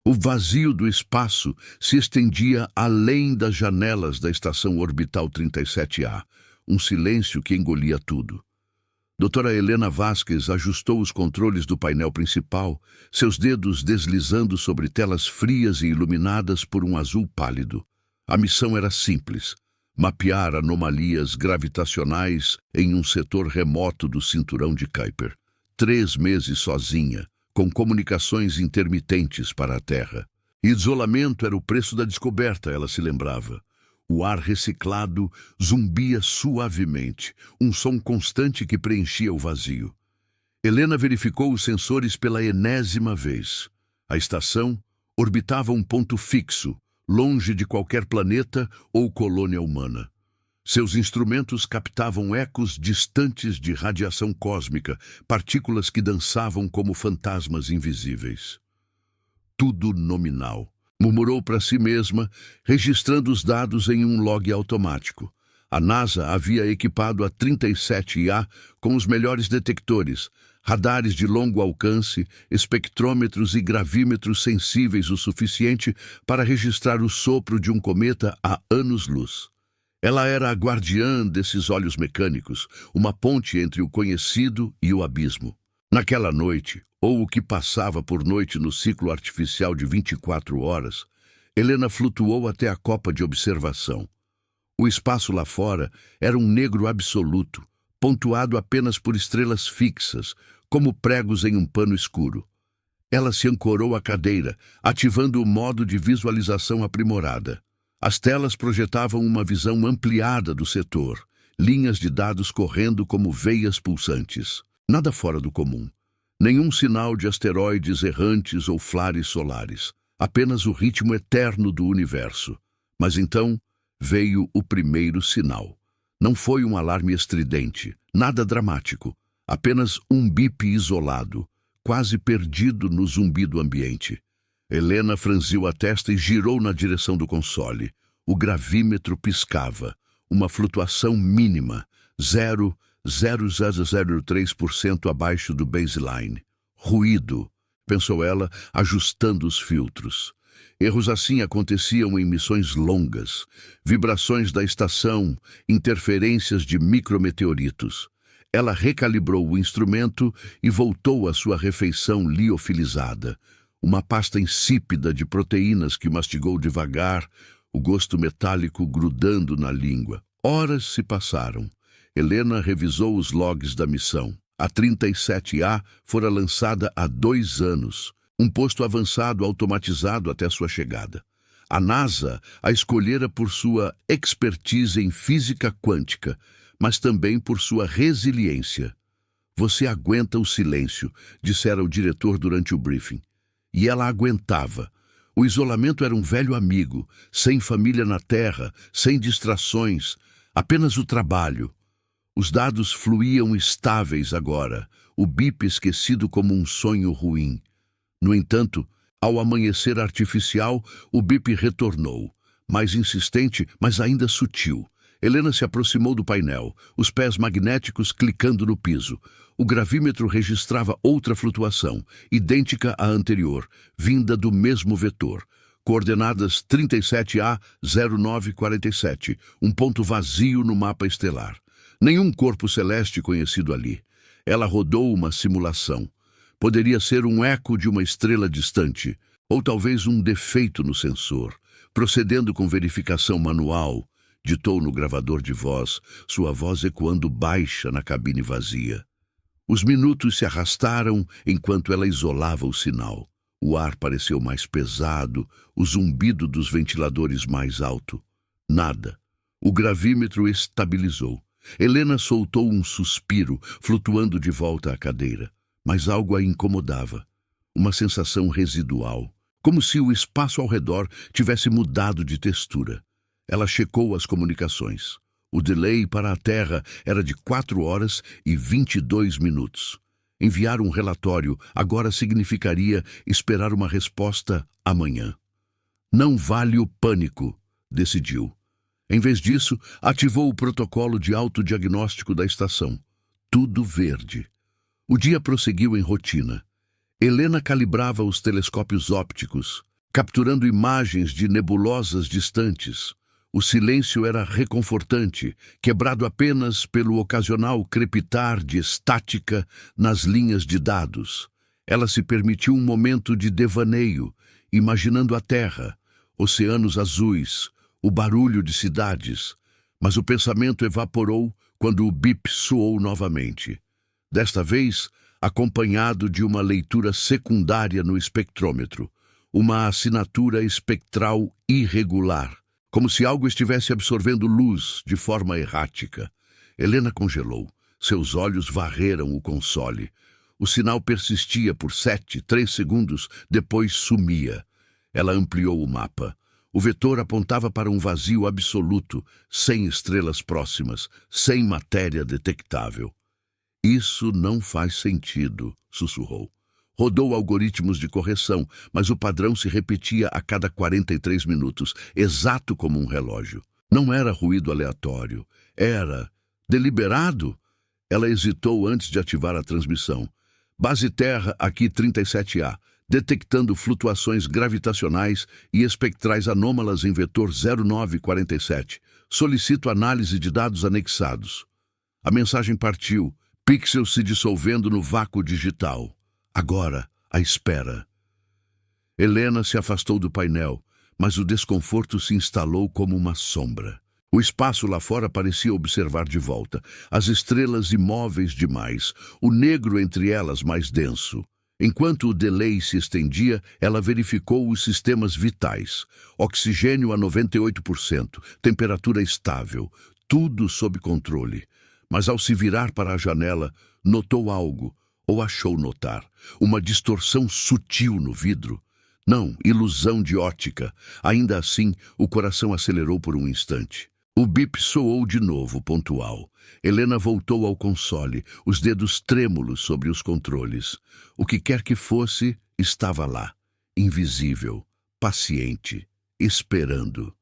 O vazio do espaço se estendia além das janelas da estação orbital 37A, um silêncio que engolia tudo. Doutora Helena Vasquez ajustou os controles do painel principal, seus dedos deslizando sobre telas frias e iluminadas por um azul pálido. A missão era simples: mapear anomalias gravitacionais em um setor remoto do cinturão de Kuiper. 3 meses sozinha, com comunicações intermitentes para a Terra. Isolamento era o preço da descoberta, ela se lembrava. O ar reciclado zumbia suavemente, um som constante que preenchia o vazio. Helena verificou os sensores pela enésima vez. A estação orbitava um ponto fixo, longe de qualquer planeta ou colônia humana. Seus instrumentos captavam ecos distantes de radiação cósmica, partículas que dançavam como fantasmas invisíveis. Tudo nominal, murmurou para si mesma, registrando os dados em um log automático. A NASA havia equipado a 37A com os melhores detectores, radares de longo alcance, espectrômetros e gravímetros sensíveis o suficiente para registrar o sopro de um cometa a anos-luz. Ela era a guardiã desses olhos mecânicos, uma ponte entre o conhecido e o abismo. Naquela noite, ou o que passava por noite no ciclo artificial de 24 horas, Helena flutuou até a copa de observação. O espaço lá fora era um negro absoluto, pontuado apenas por estrelas fixas, como pregos em um pano escuro. Ela se ancorou à cadeira, ativando o modo de visualização aprimorada. As telas projetavam uma visão ampliada do setor, linhas de dados correndo como veias pulsantes. Nada fora do comum. Nenhum sinal de asteroides errantes ou flares solares. Apenas o ritmo eterno do universo. Mas então veio o primeiro sinal. Não foi um alarme estridente, nada dramático. Apenas um bip isolado, quase perdido no zumbido ambiente. Helena franziu a testa e girou na direção do console. O gravímetro piscava. Uma flutuação mínima, 0,0003% abaixo do baseline. Ruído, pensou ela, ajustando os filtros. Erros assim aconteciam em missões longas. Vibrações da estação, interferências de micrometeoritos. Ela recalibrou o instrumento e voltou à sua refeição liofilizada. Uma pasta insípida de proteínas que mastigou devagar, o gosto metálico grudando na língua. Horas se passaram. Helena revisou os logs da missão. A 37A fora lançada há 2 anos, um posto avançado automatizado até sua chegada. A NASA a escolhera por sua expertise em física quântica, mas também por sua resiliência. Você aguenta o silêncio, dissera o diretor durante o briefing. E ela aguentava. O isolamento era um velho amigo, sem família na Terra, sem distrações, apenas o trabalho. Os dados fluíam estáveis agora, o bip esquecido como um sonho ruim. No entanto, ao amanhecer artificial, o bip retornou, mais insistente, mas ainda sutil. Helena se aproximou do painel, os pés magnéticos clicando no piso. O gravímetro registrava outra flutuação, idêntica à anterior, vinda do mesmo vetor. Coordenadas 37A0947, um ponto vazio no mapa estelar. Nenhum corpo celeste conhecido ali. Ela rodou uma simulação. Poderia ser um eco de uma estrela distante, ou talvez um defeito no sensor. Procedendo com verificação manual, ditou no gravador de voz, sua voz ecoando baixa na cabine vazia. Os minutos se arrastaram enquanto ela isolava o sinal. O ar pareceu mais pesado, o zumbido dos ventiladores mais alto. Nada. O gravímetro estabilizou. Helena soltou um suspiro, flutuando de volta à cadeira. Mas algo a incomodava. Uma sensação residual, como se o espaço ao redor tivesse mudado de textura. Ela checou as comunicações. O delay para a Terra era de 4 horas e 22 minutos. Enviar um relatório agora significaria esperar uma resposta amanhã. Não vale o pânico, decidiu. Em vez disso, ativou o protocolo de autodiagnóstico da estação. Tudo verde. O dia prosseguiu em rotina. Helena calibrava os telescópios ópticos, capturando imagens de nebulosas distantes. O silêncio era reconfortante, quebrado apenas pelo ocasional crepitar de estática nas linhas de dados. Ela se permitiu um momento de devaneio, imaginando a Terra, oceanos azuis, o barulho de cidades. Mas o pensamento evaporou quando o bip soou novamente. Desta vez, acompanhado de uma leitura secundária no espectrômetro, uma assinatura espectral irregular, como se algo estivesse absorvendo luz de forma errática. Helena congelou. Seus olhos varreram o console. O sinal persistia por 3 segundos, depois sumia. Ela ampliou o mapa. O vetor apontava para um vazio absoluto, sem estrelas próximas, sem matéria detectável. Isso não faz sentido, sussurrou. Rodou algoritmos de correção, mas o padrão se repetia a cada 43 minutos, exato como um relógio. Não era ruído aleatório. Era deliberado. Ela hesitou antes de ativar a transmissão. Base Terra, aqui 37A, detectando flutuações gravitacionais e espectrais anômalas em vetor 0947. Solicito análise de dados anexados. A mensagem partiu, pixels se dissolvendo no vácuo digital. Agora, a espera. Helena se afastou do painel, mas o desconforto se instalou como uma sombra. O espaço lá fora parecia observar de volta, as estrelas imóveis demais, o negro entre elas mais denso. Enquanto o delay se estendia, ela verificou os sistemas vitais. Oxigênio a 98%, temperatura estável, tudo sob controle. Mas ao se virar para a janela, notou algo, ou achou notar, uma distorção sutil no vidro. Não, ilusão de ótica. Ainda assim, o coração acelerou por um instante. O bip soou de novo, pontual. Helena voltou ao console, os dedos trêmulos sobre os controles. O que quer que fosse, estava lá, invisível, paciente, esperando.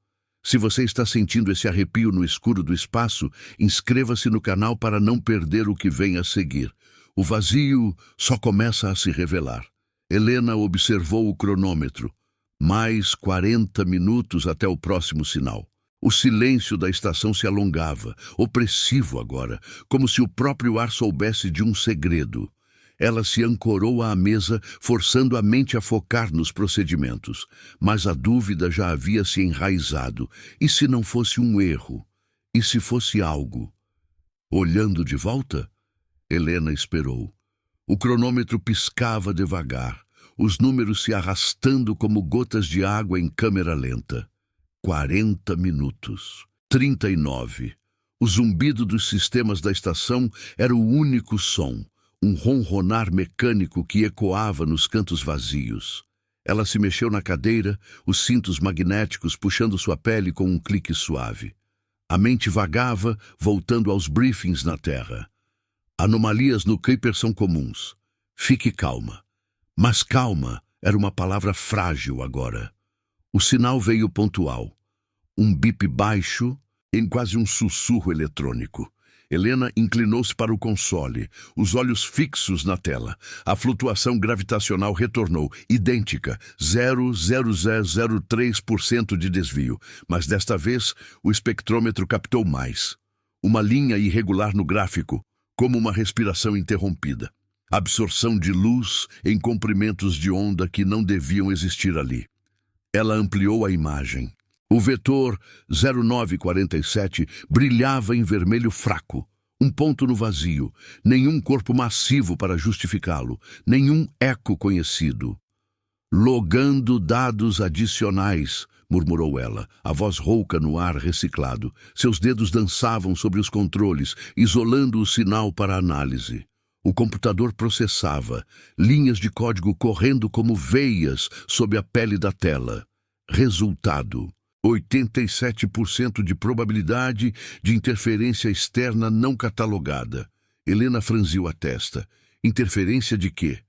Se você está sentindo esse arrepio no escuro do espaço, inscreva-se no canal para não perder o que vem a seguir. O vazio só começa a se revelar. Helena observou o cronômetro. Mais 40 minutos até o próximo sinal. O silêncio da estação se alongava, opressivo agora, como se o próprio ar soubesse de um segredo. Ela se ancorou à mesa, forçando a mente a focar nos procedimentos. Mas a dúvida já havia se enraizado. E se não fosse um erro? E se fosse algo? Olhando de volta? Helena esperou. O cronômetro piscava devagar, os números se arrastando como gotas de água em câmera lenta. 40 minutos. 39. O zumbido dos sistemas da estação era o único som, um ronronar mecânico que ecoava nos cantos vazios. Ela se mexeu na cadeira, os cintos magnéticos puxando sua pele com um clique suave. A mente vagava, voltando aos briefings na Terra. Anomalias no Kuiper são comuns. Fique calma. Mas calma era uma palavra frágil agora. O sinal veio pontual. Um bip baixo, em quase um sussurro eletrônico. Helena inclinou-se para o console, os olhos fixos na tela. A flutuação gravitacional retornou, idêntica, 0,0003% de desvio. Mas desta vez, o espectrômetro captou mais. Uma linha irregular no gráfico, como uma respiração interrompida. Absorção de luz em comprimentos de onda que não deviam existir ali. Ela ampliou a imagem. O vetor 0947 brilhava em vermelho fraco, um ponto no vazio, nenhum corpo massivo para justificá-lo, nenhum eco conhecido. Logando dados adicionais, murmurou ela, a voz rouca no ar reciclado. Seus dedos dançavam sobre os controles, isolando o sinal para análise. O computador processava, linhas de código correndo como veias sob a pele da tela. Resultado: 87% de probabilidade de interferência externa não catalogada. Helena franziu a testa. Interferência de quê?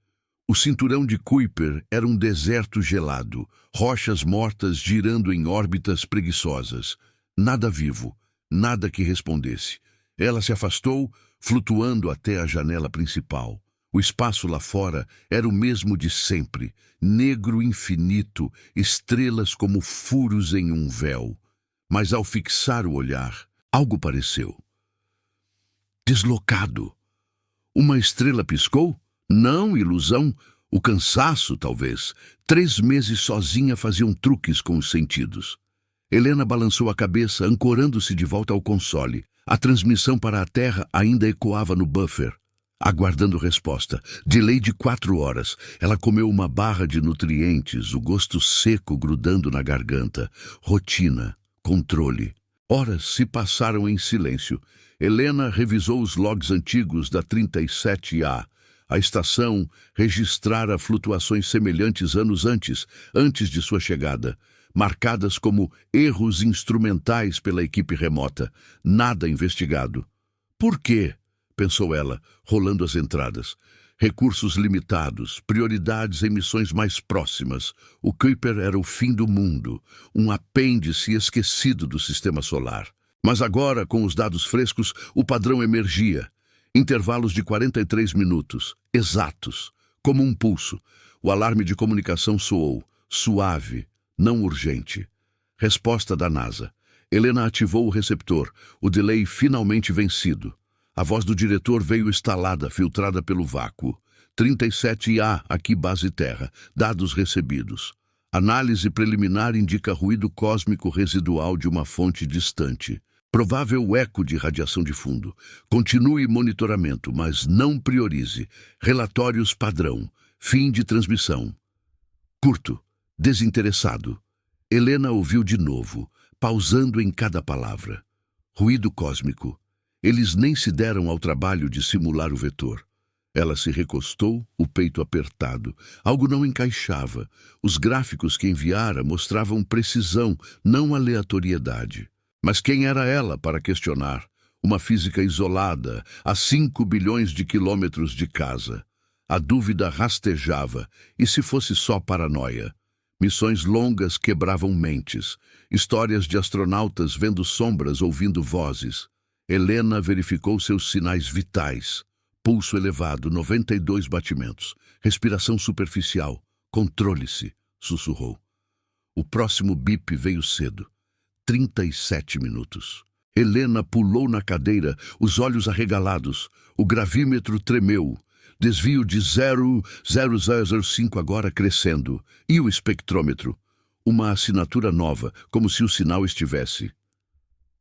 O cinturão de Kuiper era um deserto gelado, rochas mortas girando em órbitas preguiçosas. Nada vivo, nada que respondesse. Ela se afastou, flutuando até a janela principal. O espaço lá fora era o mesmo de sempre, negro infinito, estrelas como furos em um véu. Mas ao fixar o olhar, algo pareceu deslocado. Uma estrela piscou? Não, ilusão. O cansaço, talvez. 3 meses sozinha faziam truques com os sentidos. Helena balançou a cabeça, ancorando-se de volta ao console. A transmissão para a Terra ainda ecoava no buffer, aguardando resposta. Delay de 4 horas. Ela comeu uma barra de nutrientes, o gosto seco grudando na garganta. Rotina, controle. Horas se passaram em silêncio. Helena revisou os logs antigos da 37A. A estação registrara flutuações semelhantes anos antes de sua chegada, marcadas como erros instrumentais pela equipe remota. Nada investigado. Por quê? Pensou ela, rolando as entradas. Recursos limitados, prioridades em missões mais próximas. O Kuiper era o fim do mundo, um apêndice esquecido do sistema solar. Mas agora, com os dados frescos, o padrão emergia. Intervalos de 43 minutos, exatos, como um pulso. O alarme de comunicação soou, suave, não urgente. Resposta da NASA. Helena ativou o receptor, o delay finalmente vencido. A voz do diretor veio estalada, filtrada pelo vácuo. 37A, aqui base Terra. Dados recebidos. Análise preliminar indica ruído cósmico residual de uma fonte distante. Provável eco de radiação de fundo. Continue monitoramento, mas não priorize. Relatórios padrão. Fim de transmissão. Curto. Desinteressado. Helena ouviu de novo, pausando em cada palavra. Ruído cósmico. Eles nem se deram ao trabalho de simular o vetor. Ela se recostou, o peito apertado. Algo não encaixava. Os gráficos que enviara mostravam precisão, não aleatoriedade. Mas quem era ela para questionar? Uma física isolada, a 5 bilhões de quilômetros de casa. A dúvida rastejava, e se fosse só paranoia? Missões longas quebravam mentes. Histórias de astronautas vendo sombras, ouvindo vozes. Helena verificou seus sinais vitais. Pulso elevado, 92 batimentos. Respiração superficial. Controle-se, sussurrou. O próximo bip veio cedo. 37 minutos. Helena pulou na cadeira, os olhos arregalados. O gravímetro tremeu. Desvio de 0,0005 agora crescendo. E o espectrômetro? Uma assinatura nova, como se o sinal estivesse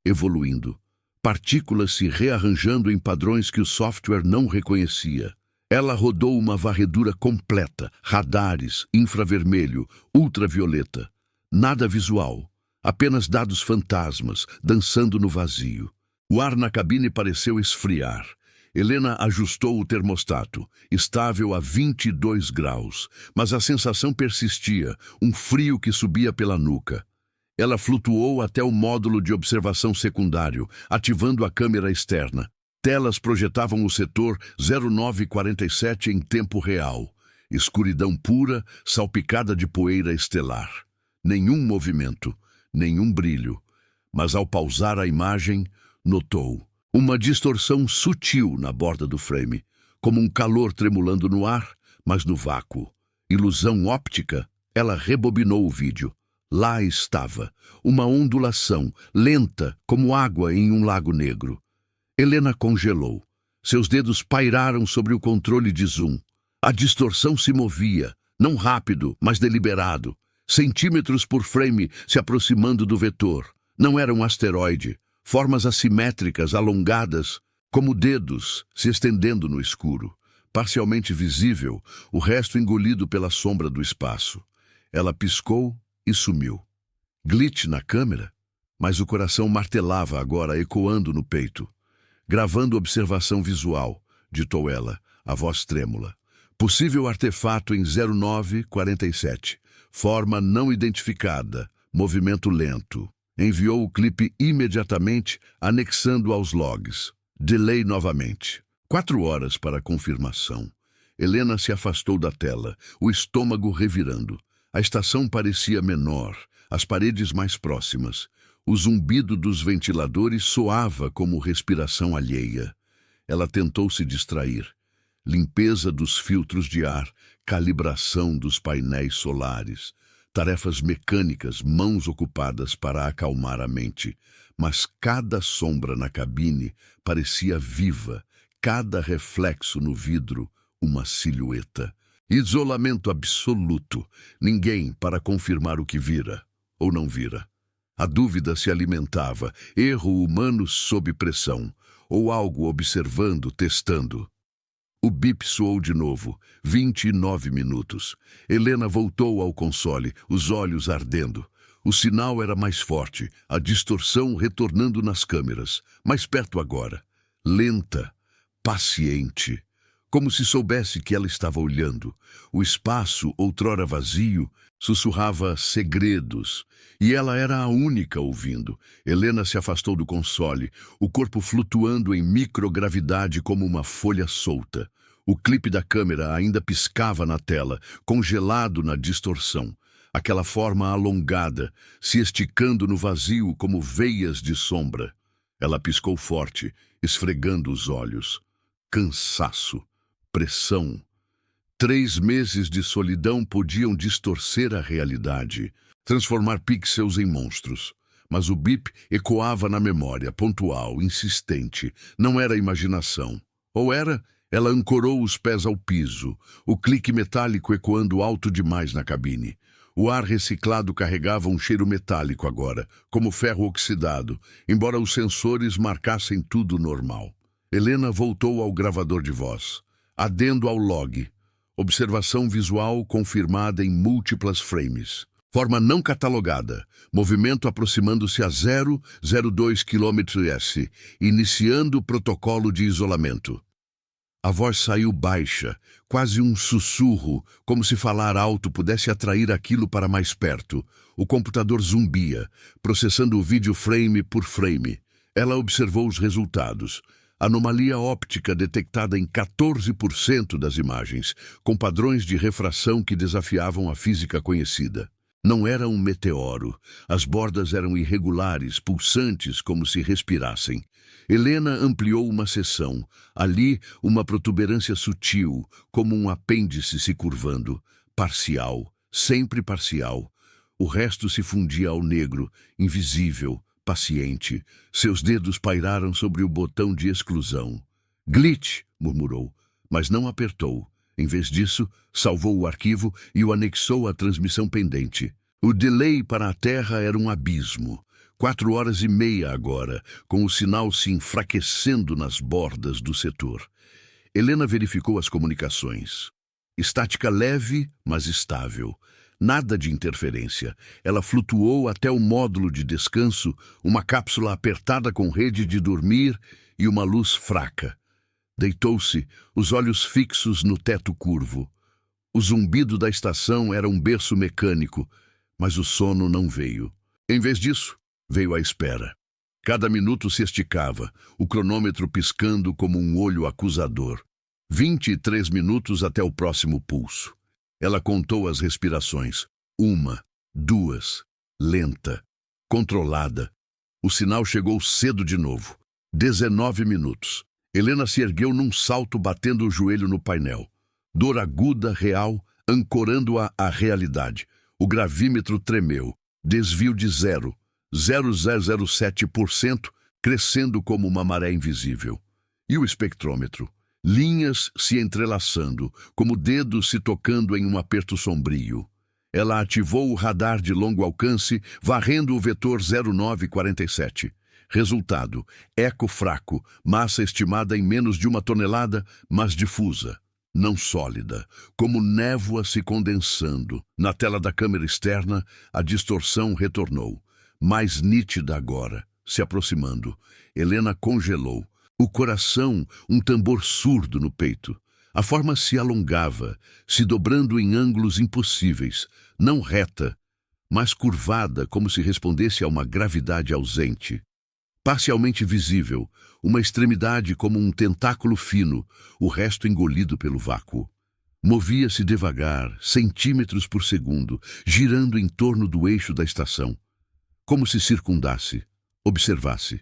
evoluindo. Partículas se rearranjando em padrões que o software não reconhecia. Ela rodou uma varredura completa, radares, infravermelho, ultravioleta. Nada visual, apenas dados fantasmas, dançando no vazio. O ar na cabine pareceu esfriar. Helena ajustou o termostato, estável a 22 graus, mas a sensação persistia, um frio que subia pela nuca. Ela flutuou até o módulo de observação secundário, ativando a câmera externa. Telas projetavam o setor 0947 em tempo real. Escuridão pura, salpicada de poeira estelar. Nenhum movimento, nenhum brilho. Mas ao pausar a imagem, notou uma distorção sutil na borda do frame, como um calor tremulando no ar, mas no vácuo. Ilusão óptica, ela rebobinou o vídeo. Lá estava, uma ondulação, lenta como água em um lago negro. Helena congelou. Seus dedos pairaram sobre o controle de zoom. A distorção se movia, não rápido, mas deliberado. Centímetros por frame se aproximando do vetor. Não era um asteroide. Formas assimétricas, alongadas, como dedos, se estendendo no escuro. Parcialmente visível, o resto engolido pela sombra do espaço. Ela piscou e sumiu. Glitch na câmera? Mas o coração martelava agora, ecoando no peito. Gravando observação visual, ditou ela, a voz trêmula. Possível artefato em 0947. Forma não identificada. Movimento lento. Enviou o clipe imediatamente, anexando aos logs. Delay novamente. 4 horas para a confirmação. Helena se afastou da tela, o estômago revirando. A estação parecia menor, as paredes mais próximas. O zumbido dos ventiladores soava como respiração alheia. Ela tentou se distrair. limpeza dos filtros de ar, calibração dos painéis solares, tarefas mecânicas, mãos ocupadas para acalmar a mente. Mas cada sombra na cabine parecia viva, cada reflexo no vidro uma silhueta. Isolamento absoluto, ninguém para confirmar o que vira ou não vira. A dúvida se alimentava, erro humano sob pressão, ou algo observando, testando. O bip soou de novo, 29 minutos. Helena voltou ao console, os olhos ardendo. O sinal era mais forte, a distorção retornando nas câmeras, mais perto agora. Lenta, paciente, como se soubesse que ela estava olhando. O espaço, outrora vazio, sussurrava segredos, e ela era a única ouvindo. Helena se afastou do console, o corpo flutuando em microgravidade como uma folha solta. O clipe da câmera ainda piscava na tela, congelado na distorção. Aquela forma alongada, se esticando no vazio como veias de sombra. Ela piscou forte, esfregando os olhos. Cansaço, pressão. 3 meses de solidão podiam distorcer a realidade, transformar pixels em monstros. Mas o bip ecoava na memória, pontual, insistente. Não era imaginação. Ou era? Ela ancorou os pés ao piso, o clique metálico ecoando alto demais na cabine. O ar reciclado carregava um cheiro metálico agora, como ferro oxidado, embora os sensores marcassem tudo normal. Helena voltou ao gravador de voz. Adendo ao log. Observação visual confirmada em múltiplas frames. Forma não catalogada. Movimento aproximando-se a 0,02 km/s. Iniciando o protocolo de isolamento. A voz saiu baixa, quase um sussurro, como se falar alto pudesse atrair aquilo para mais perto. O computador zumbia, processando o vídeo frame por frame. Ela observou os resultados. Anomalia óptica detectada em 14% das imagens, com padrões de refração que desafiavam a física conhecida. Não era um meteoro. As bordas eram irregulares, pulsantes, como se respirassem. Helena ampliou uma seção. Ali, uma protuberância sutil, como um apêndice se curvando. Parcial, sempre parcial. O resto se fundia ao negro, invisível, paciente. Seus dedos pairaram sobre o botão de exclusão. Glitch, murmurou, mas não apertou. Em vez disso, salvou o arquivo e o anexou à transmissão pendente. O delay para a Terra era um abismo. 4 horas e meia agora, com o sinal se enfraquecendo nas bordas do setor. Helena verificou as comunicações. Estática leve, mas estável. Nada de interferência. Ela flutuou até o módulo de descanso, uma cápsula apertada com rede de dormir e uma luz fraca. Deitou-se, os olhos fixos no teto curvo. O zumbido da estação era um berço mecânico, mas o sono não veio. Em vez disso, veio a espera. Cada minuto se esticava, o cronômetro piscando como um olho acusador. 23 minutos até o próximo pulso. Ela contou as respirações. 1, 2, lenta, controlada. O sinal chegou cedo de novo. 19 minutos. Helena se ergueu num salto batendo o joelho no painel. Dor aguda, real, ancorando-a à realidade. O gravímetro tremeu. Desvio de 0,007%, crescendo como uma maré invisível. E o espectrômetro? Linhas se entrelaçando, como dedos se tocando em um aperto sombrio. Ela ativou o radar de longo alcance, varrendo o vetor 0947. Resultado: eco fraco, massa estimada em menos de 1 tonelada, mas difusa, não sólida, como névoa se condensando. Na tela da câmera externa, a distorção retornou, mais nítida agora, se aproximando. Helena congelou. O coração, um tambor surdo no peito. A forma se alongava, se dobrando em ângulos impossíveis, não reta, mas curvada como se respondesse a uma gravidade ausente. Parcialmente visível, uma extremidade como um tentáculo fino, o resto engolido pelo vácuo. Movia-se devagar, centímetros por segundo, girando em torno do eixo da estação. Como se circundasse, observasse.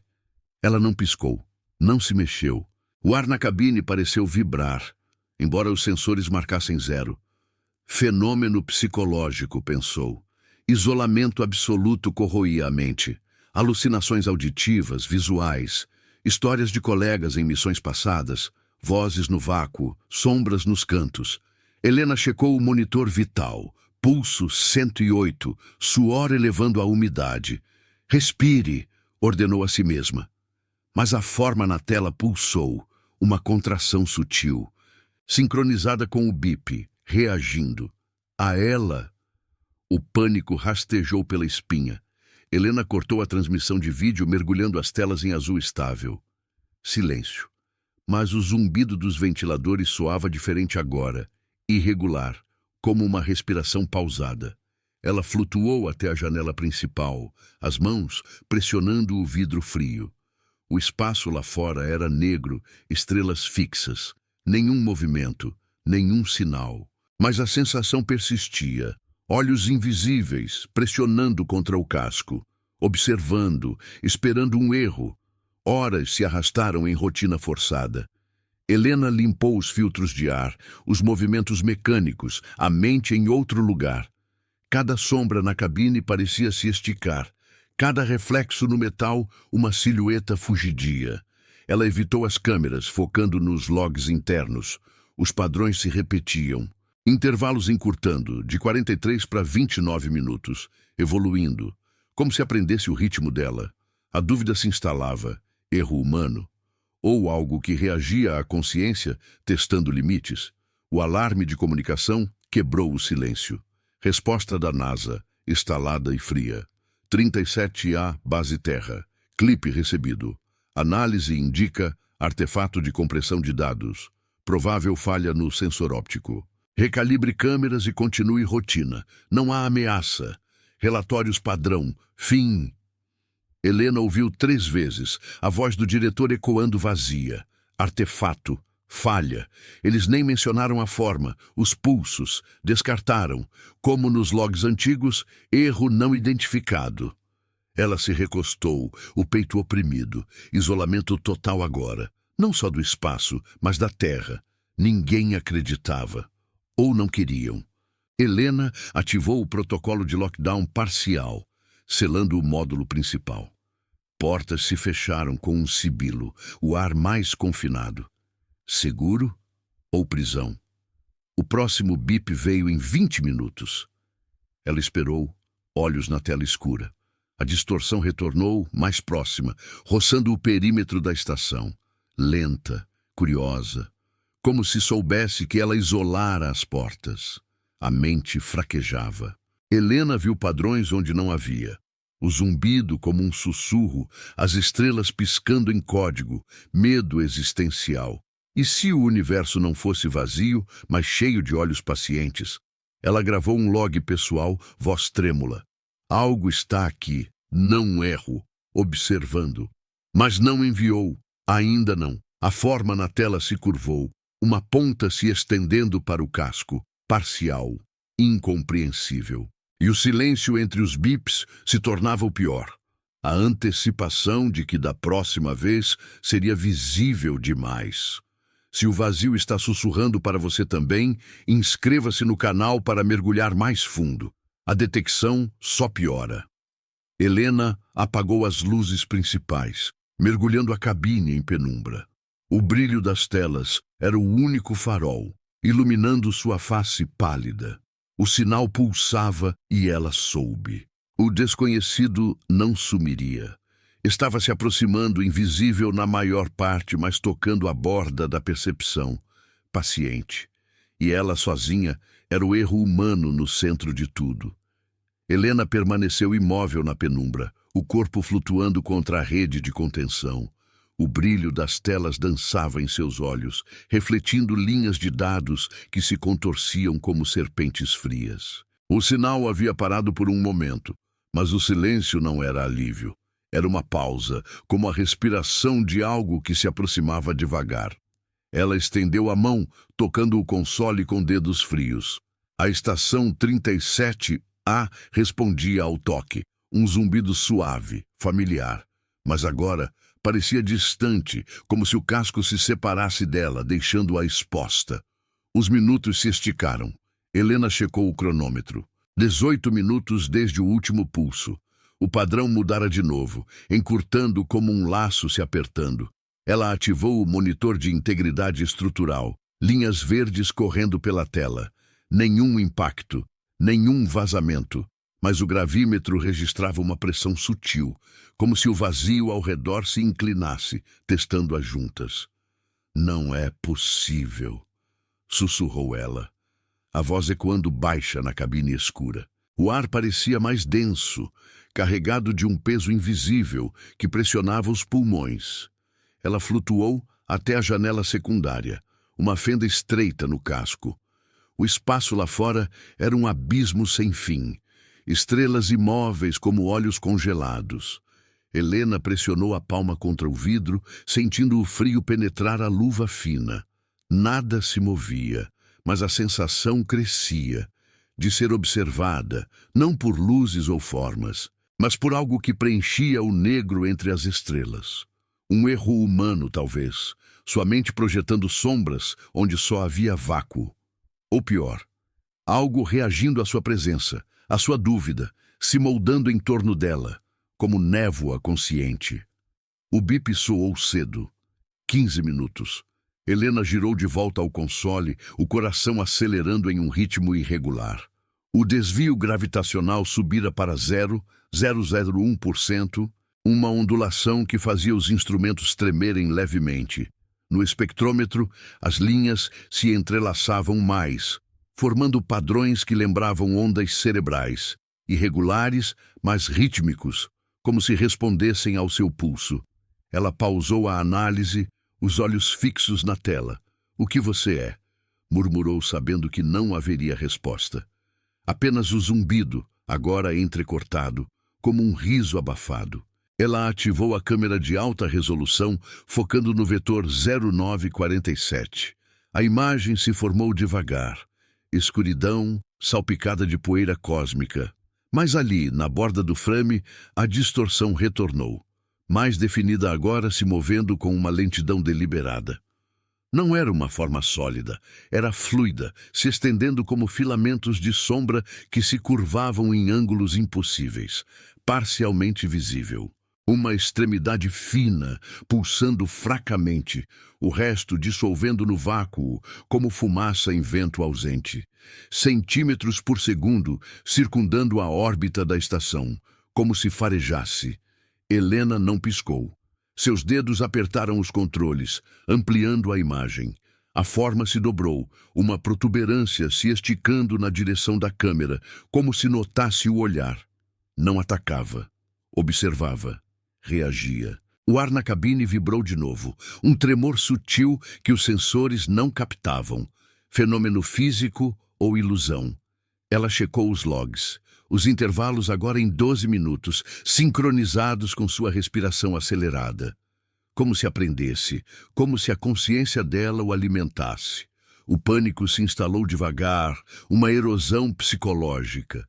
Ela não piscou, não se mexeu. O ar na cabine pareceu vibrar. embora os sensores marcassem 0. Fenômeno psicológico, pensou. Isolamento absoluto corroía a mente. Alucinações auditivas, visuais, histórias de colegas em missões passadas, vozes no vácuo, sombras nos cantos. Helena checou o monitor vital. Pulso 108, suor elevando a umidade. Respire, ordenou a si mesma. Mas a forma na tela pulsou, uma contração sutil, sincronizada com o bip, reagindo. A ela, o pânico rastejou pela espinha. Helena cortou a transmissão de vídeo, mergulhando as telas em azul estável. Silêncio. Mas o zumbido dos ventiladores soava diferente agora, irregular, como uma respiração pausada. Ela flutuou até a janela principal, as mãos pressionando o vidro frio. O espaço lá fora era negro, estrelas fixas. Nenhum movimento, nenhum sinal. Mas a sensação persistia. Olhos invisíveis, pressionando contra o casco. Observando, esperando um erro. Horas se arrastaram em rotina forçada. Helena limpou os filtros de ar, os movimentos mecânicos, a mente em outro lugar. Cada sombra na cabine parecia se esticar. Cada reflexo no metal, uma silhueta fugidia. Ela evitou as câmeras, focando nos logs internos. Os padrões se repetiam. Intervalos encurtando, de 43 para 29 minutos, evoluindo. Como se aprendesse o ritmo dela. A dúvida se instalava. Erro humano? Ou algo que reagia à consciência, testando limites? O alarme de comunicação quebrou o silêncio. Resposta da NASA, estalada e fria. 37A, base terra. Clipe recebido. Análise indica artefato de compressão de dados. Provável falha no sensor óptico. Recalibre câmeras e continue rotina. Não há ameaça. Relatórios padrão. Fim. Helena ouviu 3 vezes, a voz do diretor ecoando vazia. Artefato. Falha. Eles nem mencionaram a forma, os pulsos, descartaram. Como nos logs antigos, erro não identificado. Ela se recostou, o peito oprimido. Isolamento total agora. Não só do espaço, mas da Terra. Ninguém acreditava. Ou não queriam. Helena ativou o protocolo de lockdown parcial, selando o módulo principal. Portas se fecharam com um sibilo, o ar mais confinado. Seguro ou prisão? O próximo bip veio em 20 minutos. Ela esperou, olhos na tela escura. A distorção retornou, mais próxima, roçando o perímetro da estação. Lenta, curiosa, como se soubesse que ela isolara as portas. A mente fraquejava. Helena viu padrões onde não havia. O zumbido como um sussurro, as estrelas piscando em código, medo existencial. E se o universo não fosse vazio, mas cheio de olhos pacientes? Ela gravou um log pessoal, voz trêmula. Algo está aqui, não erro, observando. Mas não enviou, ainda não. A forma na tela se curvou, uma ponta se estendendo para o casco, parcial, incompreensível. E o silêncio entre os bips se tornava o pior. A antecipação de que da próxima vez seria visível demais. Se o vazio está sussurrando para você também, inscreva-se no canal para mergulhar mais fundo. A detecção só piora. Helena apagou as luzes principais, mergulhando a cabine em penumbra. O brilho das telas era o único farol, iluminando sua face pálida. O sinal pulsava e ela soube. O desconhecido não sumiria. Estava se aproximando, invisível na maior parte, mas tocando a borda da percepção. Paciente. E ela sozinha era o erro humano no centro de tudo. Helena permaneceu imóvel na penumbra, o corpo flutuando contra a rede de contenção. O brilho das telas dançava em seus olhos, refletindo linhas de dados que se contorciam como serpentes frias. O sinal havia parado por um momento, mas o silêncio não era alívio. Era uma pausa, como a respiração de algo que se aproximava devagar. Ela estendeu a mão, tocando o console com dedos frios. A estação 37A respondia ao toque, um zumbido suave, familiar. Mas agora parecia distante, como se o casco se separasse dela, deixando-a exposta. Os minutos se esticaram. Helena checou o cronômetro. 18 minutos desde o último pulso. O padrão mudara de novo, encurtando como um laço se apertando. Ela ativou o monitor de integridade estrutural. Linhas verdes correndo pela tela. Nenhum impacto, nenhum vazamento. Mas o gravímetro registrava uma pressão sutil, como se o vazio ao redor se inclinasse, testando as juntas. Não é possível, sussurrou ela, a voz ecoando baixa na cabine escura. O ar parecia mais denso, carregado de um peso invisível que pressionava os pulmões. Ela flutuou até a janela secundária, uma fenda estreita no casco. O espaço lá fora era um abismo sem fim. Estrelas imóveis como olhos congelados. Helena pressionou a palma contra o vidro, sentindo o frio penetrar a luva fina. Nada se movia, mas a sensação crescia, de ser observada, não por luzes ou formas, mas por algo que preenchia o negro entre as estrelas. Um erro humano, talvez, sua mente projetando sombras onde só havia vácuo. Ou pior, algo reagindo à sua presença, à sua dúvida, se moldando em torno dela, como névoa consciente. O bip soou cedo. 15 minutos. Helena girou de volta ao console, o coração acelerando em um ritmo irregular. O desvio gravitacional subira para 0,001%, uma ondulação que fazia os instrumentos tremerem levemente. No espectrômetro, as linhas se entrelaçavam mais, formando padrões que lembravam ondas cerebrais, irregulares, mas rítmicos, como se respondessem ao seu pulso. Ela pausou a análise, os olhos fixos na tela. "O que você é?" murmurou, sabendo que não haveria resposta. Apenas o zumbido, agora entrecortado, como um riso abafado. Ela ativou a câmera de alta resolução, focando no vetor 0947. A imagem se formou devagar. Escuridão, salpicada de poeira cósmica. Mas ali, na borda do frame, a distorção retornou. Mais definida agora, se movendo com uma lentidão deliberada. Não era uma forma sólida, era fluida, se estendendo como filamentos de sombra que se curvavam em ângulos impossíveis, parcialmente visível. Uma extremidade fina, pulsando fracamente, o resto dissolvendo no vácuo, como fumaça em vento ausente. Centímetros por segundo, circundando a órbita da estação, como se farejasse. Helena não piscou. Seus dedos apertaram os controles, ampliando a imagem. A forma se dobrou, uma protuberância se esticando na direção da câmera, como se notasse o olhar. Não atacava. Observava. Reagia. O ar na cabine vibrou de novo, um tremor sutil que os sensores não captavam. Fenômeno físico ou ilusão. Ela checou os logs. Os intervalos agora em 12 minutos, sincronizados com sua respiração acelerada. Como se aprendesse, como se a consciência dela o alimentasse. O pânico se instalou devagar, uma erosão psicológica.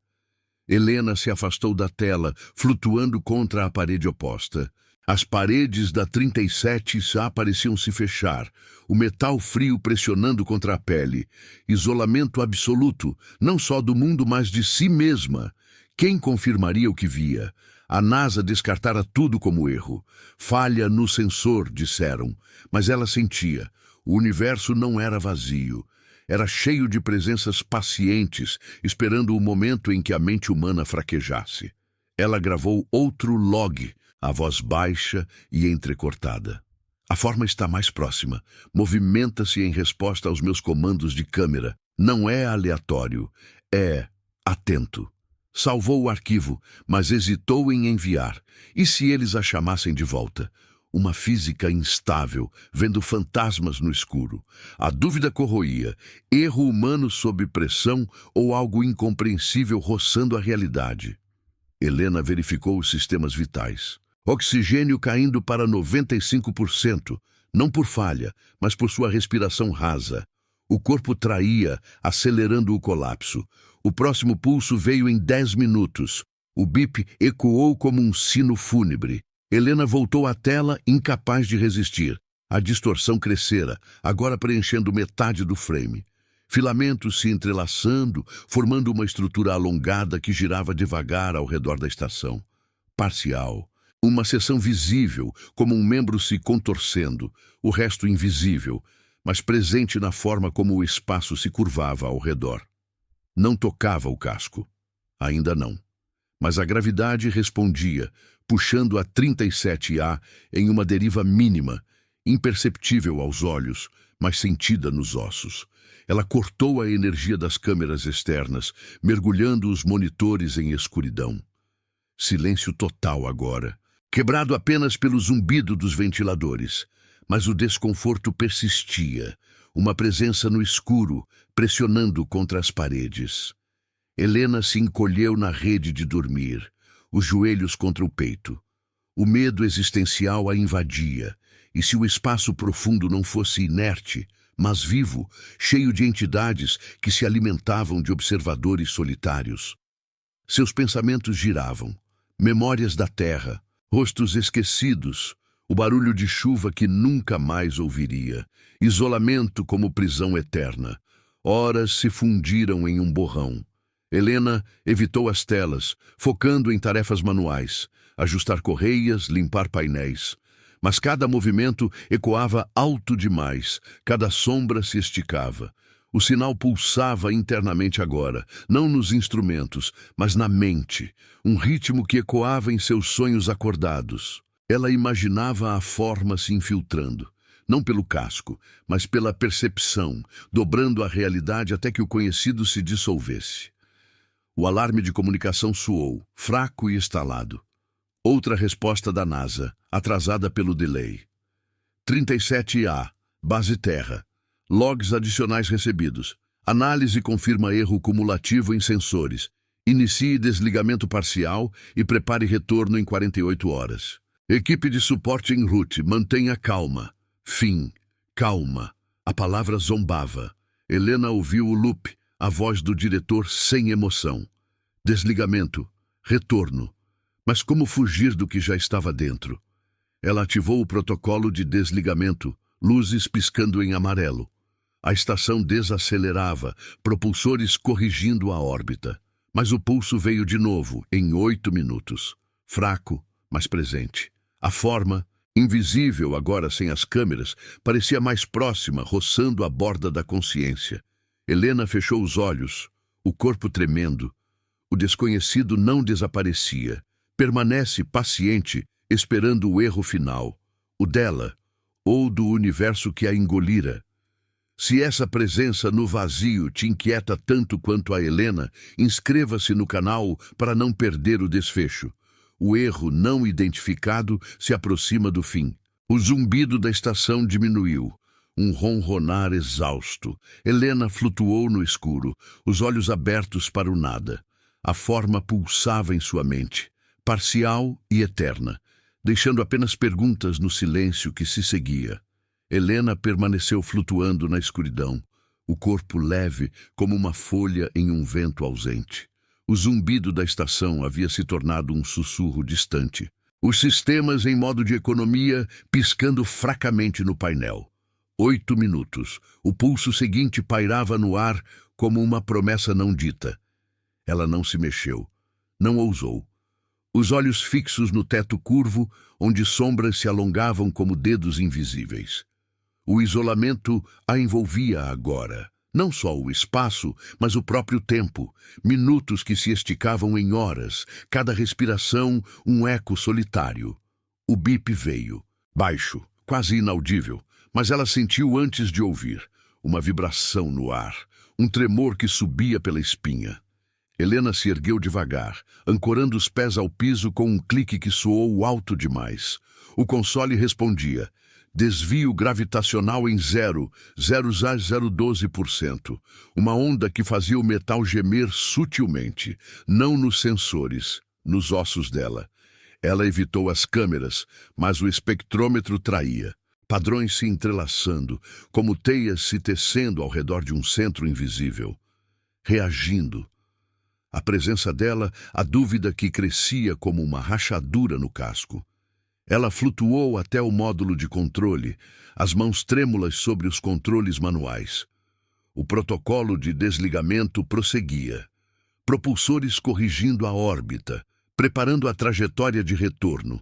Helena se afastou da tela, flutuando contra a parede oposta. As paredes da 37 já pareciam se fechar, o metal frio pressionando contra a pele. Isolamento absoluto, não só do mundo, mas de si mesma. Quem confirmaria o que via? A NASA descartara tudo como erro. Falha no sensor, disseram, mas ela sentia. O universo não era vazio. Era cheio de presenças pacientes, esperando o momento em que a mente humana fraquejasse. Ela gravou outro log, a voz baixa e entrecortada. "A forma está mais próxima. Movimenta-se em resposta aos meus comandos de câmera. Não é aleatório. É atento." Salvou o arquivo, mas hesitou em enviar. E se eles a chamassem de volta? Uma física instável, vendo fantasmas no escuro. A dúvida corroía. Erro humano sob pressão ou algo incompreensível roçando a realidade? Helena verificou os sistemas vitais. Oxigênio caindo para 95%, não por falha, mas por sua respiração rasa. O corpo traía, acelerando o colapso. O próximo pulso veio em 10 minutos. O bip ecoou como um sino fúnebre. Helena voltou à tela, incapaz de resistir. A distorção crescera, agora preenchendo metade do frame. Filamentos se entrelaçando, formando uma estrutura alongada que girava devagar ao redor da estação. Parcial. Uma seção visível, como um membro se contorcendo, o resto invisível, mas presente na forma como o espaço se curvava ao redor. Não tocava o casco. Ainda não. Mas a gravidade respondia, puxando a 37A em uma deriva mínima, imperceptível aos olhos, mas sentida nos ossos. Ela cortou a energia das câmeras externas, mergulhando os monitores em escuridão. Silêncio total agora, quebrado apenas pelo zumbido dos ventiladores. Mas o desconforto persistia, uma presença no escuro, pressionando contra as paredes. Helena se encolheu na rede de dormir, os joelhos contra o peito. O medo existencial a invadia, e se o espaço profundo não fosse inerte, mas vivo, cheio de entidades que se alimentavam de observadores solitários. Seus pensamentos giravam, memórias da terra, rostos esquecidos, o barulho de chuva que nunca mais ouviria, isolamento como prisão eterna. Horas se fundiram em um borrão. Helena evitou as telas, focando em tarefas manuais, ajustar correias, limpar painéis. Mas cada movimento ecoava alto demais, cada sombra se esticava. O sinal pulsava internamente agora, não nos instrumentos, mas na mente, um ritmo que ecoava em seus sonhos acordados. Ela imaginava a forma se infiltrando, não pelo casco, mas pela percepção, dobrando a realidade até que o conhecido se dissolvesse. O alarme de comunicação soou, fraco e estalado. Outra resposta da NASA, atrasada pelo delay. 37A, base terra. Logs adicionais recebidos. Análise confirma erro cumulativo em sensores. Inicie desligamento parcial e prepare retorno em 48 horas. Equipe de suporte en route, mantenha calma. Fim. Calma. A palavra zombava. Helena ouviu o loop, a voz do diretor sem emoção. Desligamento. Retorno. Mas como fugir do que já estava dentro? Ela ativou o protocolo de desligamento, luzes piscando em amarelo. A estação desacelerava, propulsores corrigindo a órbita. Mas o pulso veio de novo, em 8 minutos. Fraco, mas presente. A forma, invisível agora sem as câmeras, parecia mais próxima, roçando a borda da consciência. Helena fechou os olhos, o corpo tremendo. O desconhecido não desaparecia. Permanece paciente, esperando o erro final, o dela, ou do universo que a engolira. Se essa presença no vazio te inquieta tanto quanto a Helena, inscreva-se no canal para não perder o desfecho. O erro não identificado se aproxima do fim. O zumbido da estação diminuiu. Um ronronar exausto. Helena flutuou no escuro, os olhos abertos para o nada. A forma pulsava em sua mente, parcial e eterna, deixando apenas perguntas no silêncio que se seguia. Helena permaneceu flutuando na escuridão, o corpo leve como uma folha em um vento ausente. O zumbido da estação havia se tornado um sussurro distante. Os sistemas em modo de economia piscando fracamente no painel. 8 minutos. O pulso seguinte pairava no ar como uma promessa não dita. Ela não se mexeu. Não ousou. Os olhos fixos no teto curvo, onde sombras se alongavam como dedos invisíveis. O isolamento a envolvia agora. Não só o espaço, mas o próprio tempo. Minutos que se esticavam em horas, cada respiração um eco solitário. O bip veio. Baixo, quase inaudível, mas ela sentiu antes de ouvir. Uma vibração no ar, um tremor que subia pela espinha. Helena se ergueu devagar, ancorando os pés ao piso com um clique que soou alto demais. O console respondia. Desvio gravitacional em 0,012%. Uma onda que fazia o metal gemer sutilmente, não nos sensores, nos ossos dela. Ela evitou as câmeras, mas o espectrômetro traía. Padrões se entrelaçando, como teias se tecendo ao redor de um centro invisível. Reagindo. A presença dela, a dúvida que crescia como uma rachadura no casco. Ela flutuou até o módulo de controle, as mãos trêmulas sobre os controles manuais. O protocolo de desligamento prosseguia. Propulsores corrigindo a órbita, preparando a trajetória de retorno.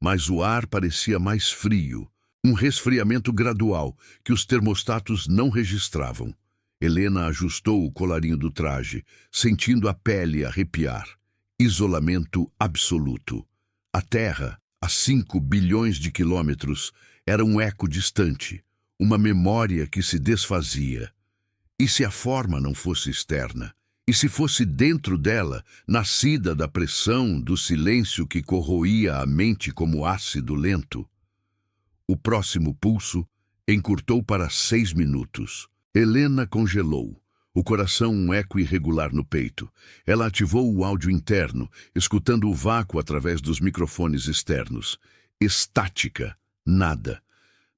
Mas o ar parecia mais frio, um resfriamento gradual que os termostatos não registravam. Helena ajustou o colarinho do traje, sentindo a pele arrepiar. Isolamento absoluto. A Terra, a 5 bilhões de quilômetros, era um eco distante, uma memória que se desfazia. E se a forma não fosse externa? E se fosse dentro dela, nascida da pressão, do silêncio que corroía a mente como ácido lento? O próximo pulso encurtou para 6 minutos. Helena congelou, o coração um eco irregular no peito. Ela ativou o áudio interno, escutando o vácuo através dos microfones externos. Estática, nada.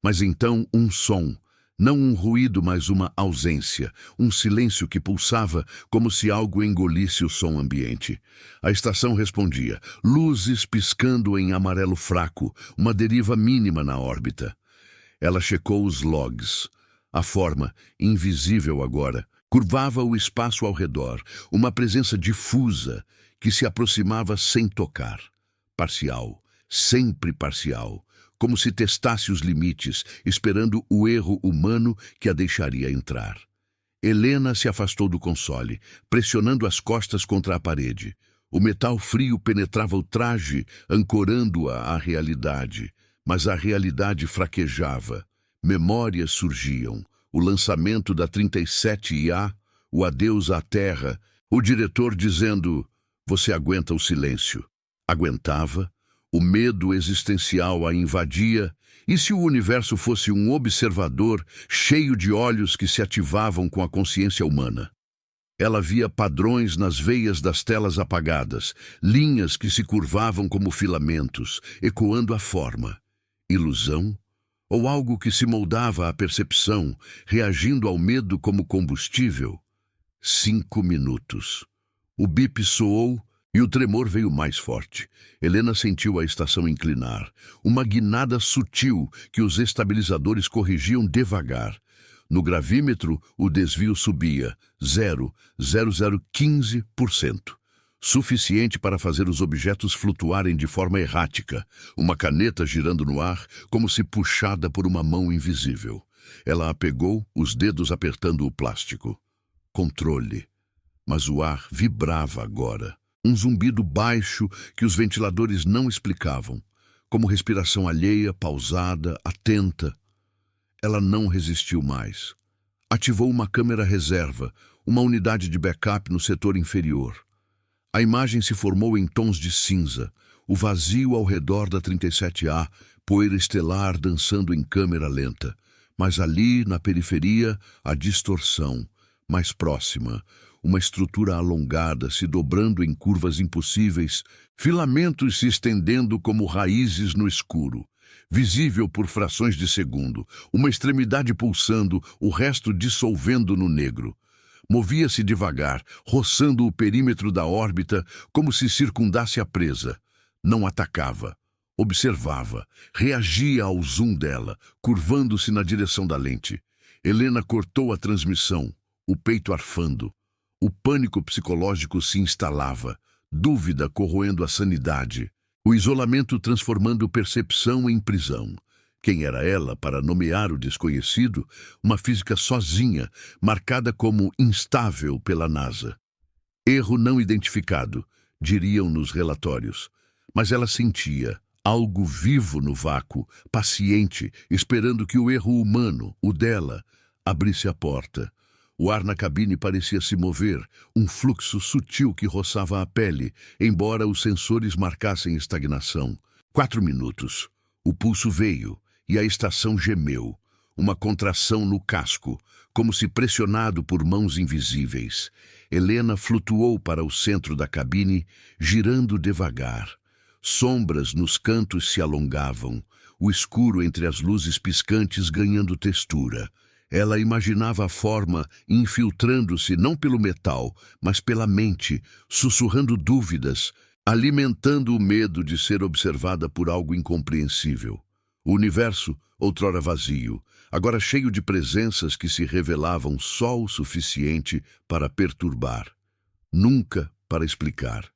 Mas então um som. Não um ruído, mas uma ausência, um silêncio que pulsava como se algo engolisse o som ambiente. A estação respondia, luzes piscando em amarelo fraco, uma deriva mínima na órbita. Ela checou os logs. A forma, invisível agora, curvava o espaço ao redor, uma presença difusa que se aproximava sem tocar. Parcial, sempre parcial. Como se testasse os limites, esperando o erro humano que a deixaria entrar. Helena se afastou do console, pressionando as costas contra a parede. O metal frio penetrava o traje, ancorando-a à realidade. Mas a realidade fraquejava. Memórias surgiam. O lançamento da 37IA, o adeus à Terra, o diretor dizendo, você aguenta o silêncio. Aguentava. O medo existencial a invadia, e se o universo fosse um observador cheio de olhos que se ativavam com a consciência humana? Ela via padrões nas veias das telas apagadas, linhas que se curvavam como filamentos, ecoando a forma. Ilusão? Ou algo que se moldava à percepção, reagindo ao medo como combustível? 5 minutos. O bip soou, e o tremor veio mais forte. Helena sentiu a estação inclinar, uma guinada sutil que os estabilizadores corrigiam devagar. No gravímetro, o desvio subia, 0,0015%. Suficiente para fazer os objetos flutuarem de forma errática, uma caneta girando no ar, como se puxada por uma mão invisível. Ela a pegou, os dedos apertando o plástico. Controle. Mas o ar vibrava agora. Um zumbido baixo que os ventiladores não explicavam, como respiração alheia, pausada, atenta. Ela não resistiu mais. Ativou uma câmera reserva, uma unidade de backup no setor inferior. A imagem se formou em tons de cinza, o vazio ao redor da 37A, poeira estelar dançando em câmera lenta. Mas ali, na periferia, a distorção, mais próxima, uma estrutura alongada se dobrando em curvas impossíveis, filamentos se estendendo como raízes no escuro, visível por frações de segundo, uma extremidade pulsando, o resto dissolvendo no negro. Movia-se devagar, roçando o perímetro da órbita como se circundasse a presa. Não atacava. Observava, reagia ao zoom dela, curvando-se na direção da lente. Helena cortou a transmissão, o peito arfando. O pânico psicológico se instalava, dúvida corroendo a sanidade, o isolamento transformando percepção em prisão. Quem era ela para nomear o desconhecido, uma física sozinha, marcada como instável pela NASA? Erro não identificado, diriam nos relatórios. Mas ela sentia algo vivo no vácuo, paciente, esperando que o erro humano, o dela, abrisse a porta. O ar na cabine parecia se mover, um fluxo sutil que roçava a pele, embora os sensores marcassem estagnação. 4 minutos. O pulso veio e a estação gemeu, uma contração no casco, como se pressionado por mãos invisíveis. Helena flutuou para o centro da cabine, girando devagar. Sombras nos cantos se alongavam, o escuro entre as luzes piscantes ganhando textura. Ela imaginava a forma infiltrando-se não pelo metal, mas pela mente, sussurrando dúvidas, alimentando o medo de ser observada por algo incompreensível. O universo, outrora vazio, agora cheio de presenças que se revelavam só o suficiente para perturbar, nunca para explicar.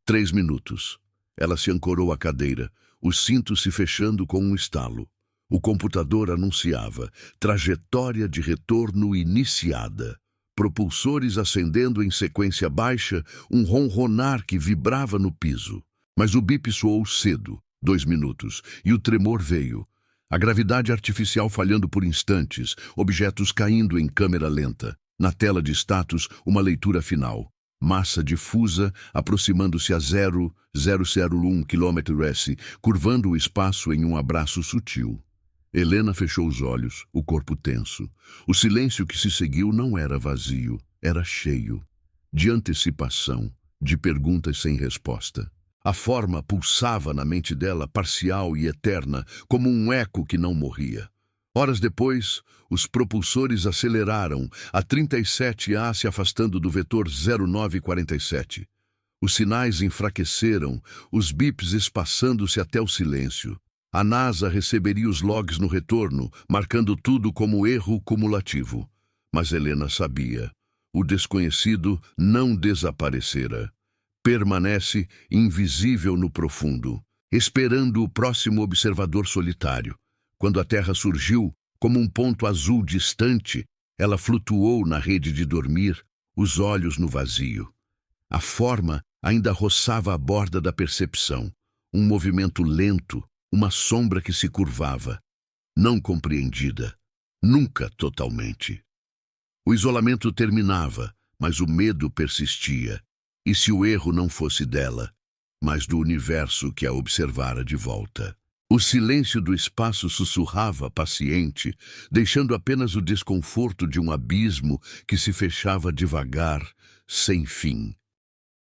3 minutos. Ela se ancorou à cadeira, os cintos se fechando com um estalo. O computador anunciava trajetória de retorno iniciada. Propulsores acendendo em sequência baixa, um ronronar que vibrava no piso. Mas o bip soou cedo, 2 minutos, e o tremor veio. A gravidade artificial falhando por instantes, objetos caindo em câmera lenta. Na tela de status, uma leitura final. Massa difusa, aproximando-se a 0,001 km/s, curvando o espaço em um abraço sutil. Helena fechou os olhos, o corpo tenso. O silêncio que se seguiu não era vazio, era cheio. De antecipação, de perguntas sem resposta. A forma pulsava na mente dela, parcial e eterna, como um eco que não morria. Horas depois, os propulsores aceleraram, a 37A se afastando do vetor 0947. Os sinais enfraqueceram, os bips espaçando-se até o silêncio. A NASA receberia os logs no retorno, marcando tudo como erro cumulativo. Mas Helena sabia. O desconhecido não desaparecera. Permanece invisível no profundo, esperando o próximo observador solitário. Quando a Terra surgiu, como um ponto azul distante, ela flutuou na rede de dormir, os olhos no vazio. A forma ainda roçava a borda da percepção, um movimento lento, uma sombra que se curvava, não compreendida, nunca totalmente. O isolamento terminava, mas o medo persistia. E se o erro não fosse dela, mas do universo que a observara de volta? O silêncio do espaço sussurrava paciente, deixando apenas o desconforto de um abismo que se fechava devagar, sem fim.